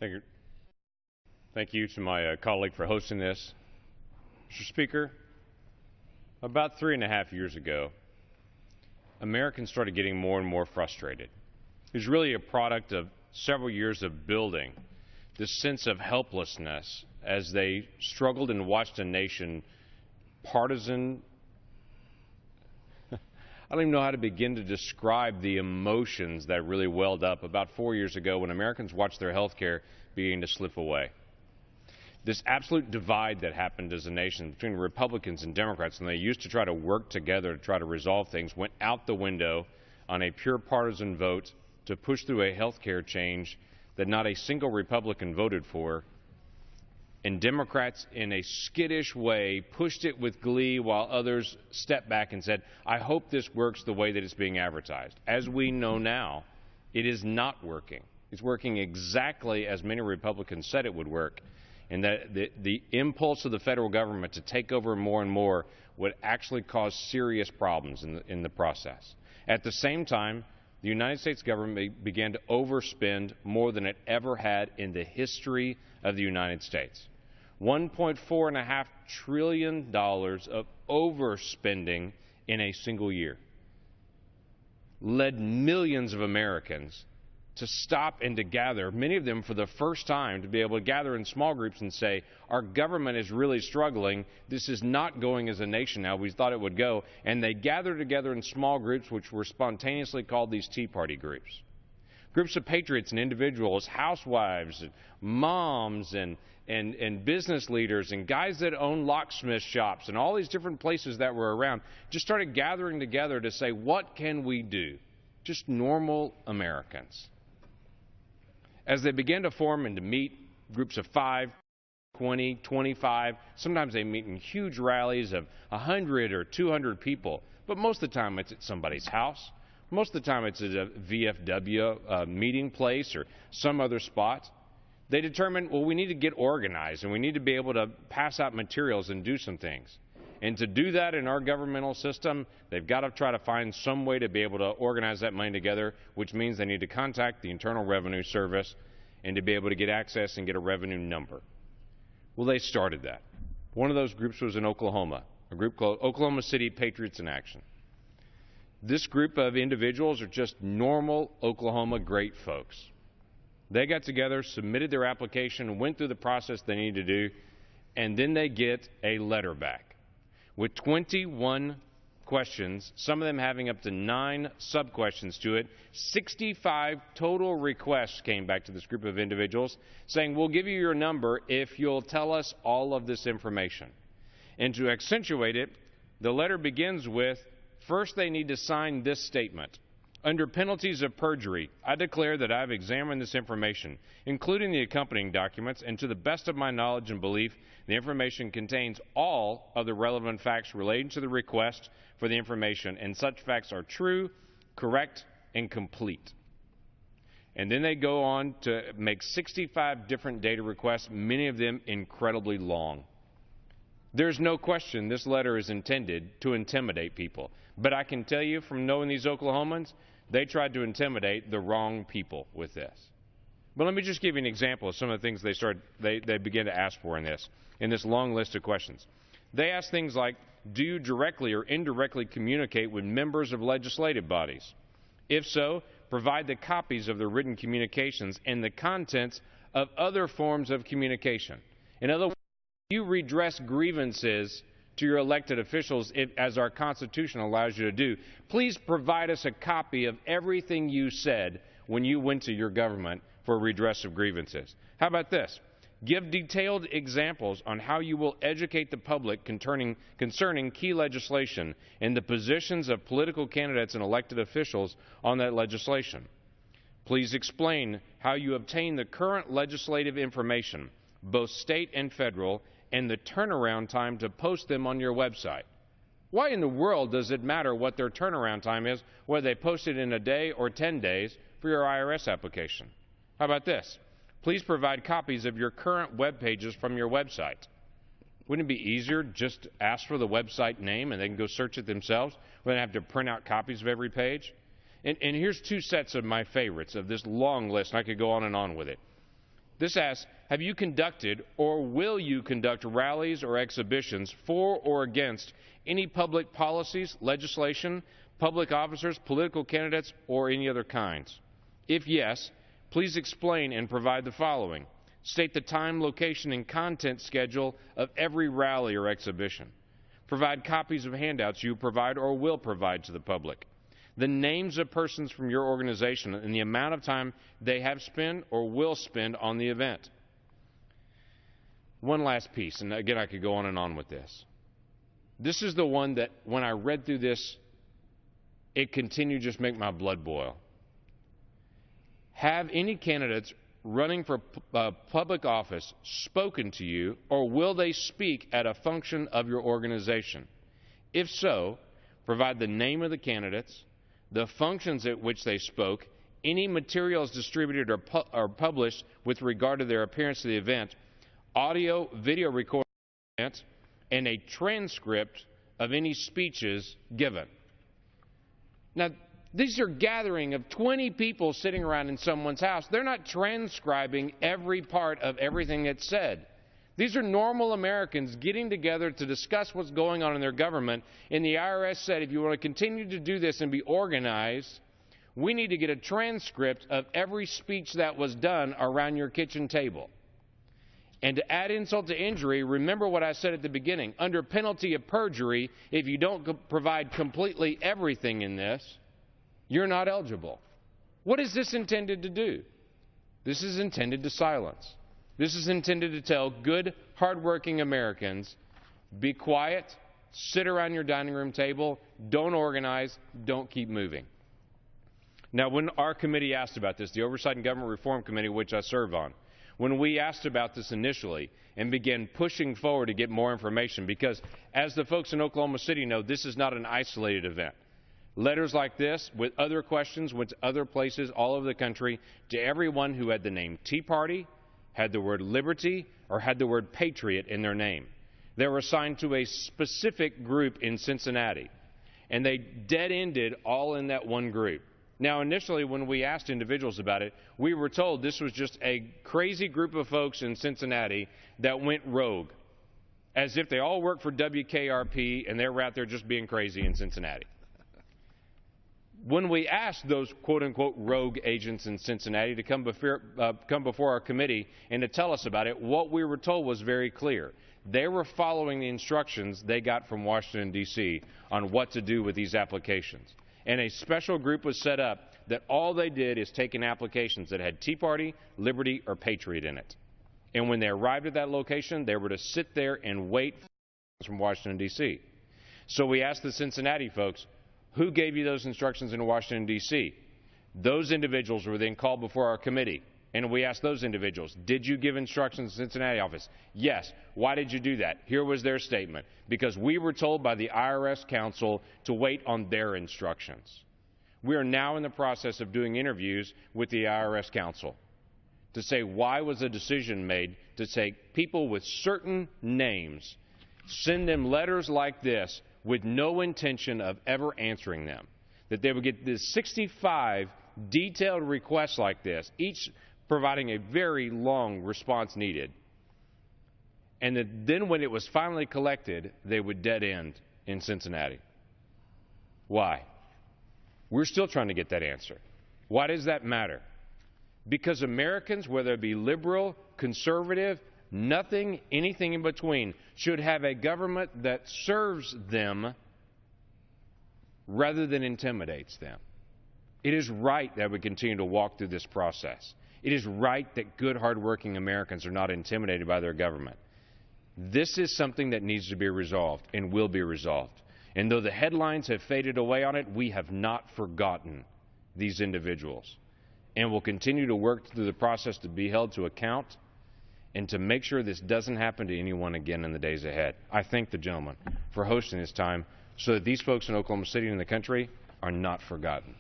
Thank you. Thank you to my colleague for hosting this. Mr. Speaker, about 3.5 years ago, Americans started getting more and more frustrated. It was really a product of several years of building this sense of helplessness as they struggled and watched a nation partisan. I don't even know how to begin to describe the emotions that really welled up about 4 years ago when Americans watched their health care beginning to slip away. This absolute divide that happened as a nation between Republicans and Democrats, and they used to try to work together to try to resolve things, went out the window on a pure partisan vote to push through a health care change that not a single Republican voted for. And Democrats, in a skittish way, pushed it with glee while others stepped back and said, I hope this works the way that it's being advertised. As we know now, it is not working. It's working exactly as many Republicans said it would work, and that the impulse of the federal government to take over more and more would actually cause serious problems in the process. At the same time, the United States government began to overspend more than it ever had in the history of the United States. $1.45 trillion of overspending in a single year led millions of Americans to stop and to gather, many of them for the first time, to be able to gather in small groups and say, our government is really struggling. This is not going as a nation how we thought it would go. And they gathered together in small groups, which were spontaneously called these Tea Party groups. Groups of patriots and individuals, housewives, and moms, and business leaders, and guys that own locksmith shops, and all these different places that were around, just started gathering together to say, what can we do? Just normal Americans. As they began to form and to meet, groups of 5, 20, 25, sometimes they meet in huge rallies of 100 or 200 people, but most of the time it's at somebody's house. Most of the time it's at a VFW meeting place or some other spot. They determined, well, we need to get organized and we need to be able to pass out materials and do some things. And to do that in our governmental system, they've got to try to find some way to be able to organize that money together, which means they need to contact the Internal Revenue Service and to be able to get access and get a revenue number. Well, they started that. One of those groups was in Oklahoma, a group called Oklahoma City Patriots in Action. This group of individuals are just normal Oklahoma great folks. They got together, submitted their application, went through the process they needed to do, and then they get a letter back with 21 questions, some of them having up to 9 sub-questions to it. 65 total requests came back to this group of individuals saying, we'll give you your number if you'll tell us all of this information. And to accentuate it, the letter begins with, first they need to sign this statement. Under penalties of perjury, I declare that I have examined this information, including the accompanying documents, and to the best of my knowledge and belief, the information contains all of the relevant facts relating to the request for the information, and such facts are true, correct, and complete. And then they go on to make 65 different data requests, many of them incredibly long. There's no question this letter is intended to intimidate people. But I can tell you from knowing these Oklahomans, they tried to intimidate the wrong people with this. But let me just give you an example of some of the things they began to ask for in this long list of questions. They asked things like, do you directly or indirectly communicate with members of legislative bodies? If so, provide the copies of the written communications and the contents of other forms of communication. In other words, you redress grievances to your elected officials, as our Constitution allows you to do. Please provide us a copy of everything you said when you went to your government for redress of grievances. How about this? Give detailed examples on how you will educate the public concerning key legislation and the positions of political candidates and elected officials on that legislation. Please explain how you obtain the current legislative information, both state and federal, and the turnaround time to post them on your website. Why in the world does it matter what their turnaround time is, whether they post it in a day or 10 days for your IRS application? How about this? Please provide copies of your current web pages from your website. Wouldn't it be easier just to ask for the website name and they can go search it themselves rather than have to print out copies of every page? And here's 2 sets of my favorites of this long list, and I could go on and on with it. This asks, have you conducted or will you conduct rallies or exhibitions for or against any public policies, legislation, public officers, political candidates, or any other kinds? If yes, please explain and provide the following. State the time, location, and content schedule of every rally or exhibition. Provide copies of handouts you provide or will provide to the public. The names of persons from your organization and the amount of time they have spent or will spend on the event. One last piece, and again I could go on and on with this. This is the one that when I read through this, it continued to just make my blood boil. Have any candidates running for public office spoken to you, or will they speak at a function of your organization? If so, provide the name of the candidates, the functions at which they spoke, any materials distributed or published with regard to their appearance at the event, audio, video recording of the event, and a transcript of any speeches given. Now, these are a gathering of 20 people sitting around in someone's house. They're not transcribing every part of everything that's said. These are normal Americans getting together to discuss what's going on in their government, and the IRS said, if you want to continue to do this and be organized, we need to get a transcript of every speech that was done around your kitchen table. And to add insult to injury, remember what I said at the beginning. Under penalty of perjury, if you don't provide completely everything in this, you're not eligible. What is this intended to do? This is intended to silence. This is intended to tell good, hardworking Americans, be quiet, sit around your dining room table, don't organize, don't keep moving. Now, when our committee asked about this, the Oversight and Government Reform Committee, which I serve on, when we asked about this initially and began pushing forward to get more information, because as the folks in Oklahoma City know, this is not an isolated event. Letters like this with other questions went to other places all over the country to everyone who had the name Tea Party, had the word liberty, or had the word patriot in their name. They were assigned to a specific group in Cincinnati, and they dead-ended all in that one group. Now, initially, when we asked individuals about it, we were told this was just a crazy group of folks in Cincinnati that went rogue, as if they all worked for WKRP and they were out there just being crazy in Cincinnati. When we asked those quote-unquote rogue agents in Cincinnati to come before our committee and to tell us about it, what we were told was very clear. They were following the instructions they got from Washington, D.C. on what to do with these applications. And a special group was set up that all they did is take in applications that had Tea Party, Liberty, or Patriot in it. And when they arrived at that location, they were to sit there and wait from Washington, D.C. So we asked the Cincinnati folks, who gave you those instructions in Washington, D.C.? Those individuals were then called before our committee, and we asked those individuals, did you give instructions to the Cincinnati office? Yes. Why did you do that? Here was their statement. Because we were told by the IRS counsel to wait on their instructions. We are now in the process of doing interviews with the IRS counsel to say why was a decision made to take people with certain names, send them letters like this, with no intention of ever answering them, that they would get this 65 detailed requests like this, each providing a very long response needed, and that then when it was finally collected, they would dead end in Cincinnati. Why? We're still trying to get that answer. Why does that matter? Because Americans, whether it be liberal, conservative, nothing, anything in between, should have a government that serves them rather than intimidates them. It is right that we continue to walk through this process. It is right that good, hardworking Americans are not intimidated by their government. This is something that needs to be resolved and will be resolved. And though the headlines have faded away on it, we have not forgotten these individuals. And we'll continue to work through the process to be held to account and to make sure this doesn't happen to anyone again in the days ahead. I thank the gentleman for hosting this time so that these folks in Oklahoma City and the country are not forgotten.